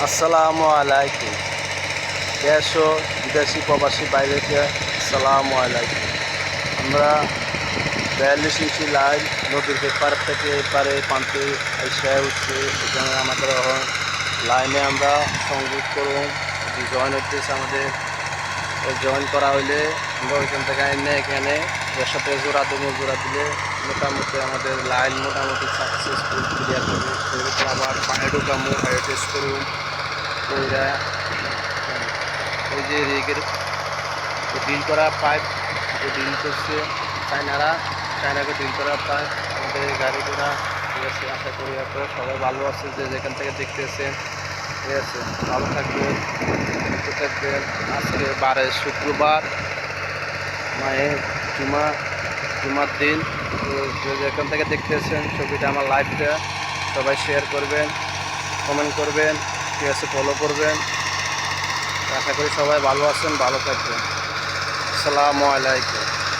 আসসালামু আলাইকুম। দেশ ও বিদেশি প্রবাসী বাইরেকে আসসালামু আলাইকুম। আমরা 42 ইঞ্চি লাইন নদীর এপার থেকে এপারে প্রান্তে এসে উঠছে। এখানে আমাদের লাইনে আমরা সংযোগ করুন জয়েন হইতেছে। আমাদের জয়েন করা হইলে আমরা ওইখান থেকে এনে এখানে এর সাথে জোড়া দেবো। জোড়া দিলে মোটামুটি আমাদের লাইন মোটামুটি সাকসেসফুল ক্লিয়ার হবে। সেরকম আবার পায়ে ঢুকামো, পায়ে টেস্ট করুন। ওইরা ওই যে রেগের ডিল করা পাইপ যে ডিল করছে চায়নাকে ডিল করা পাইপ আমাদের গাড়ি ঘোড়া। ঠিক আছে, আশা করি আপনারা সবাই ভালো আছে যে যেখান থেকে দেখতেছেন। ঠিক আছে, ভালো থাকবেন, সুস্থ থাকবেন। আজকে 12 শুক্রবার, মায়ের জুমার দিন। তো যে যেখান থেকে দেখতেছেন ছবিটা আমার লাইভটা সবাই শেয়ার করবেন, কমেন্ট করবেন, ঠিক আছে, ফলো করবেন। আশা করি সবাই ভালো আছেন, ভালো থাকবেন। আসসালামু আলাইকুম।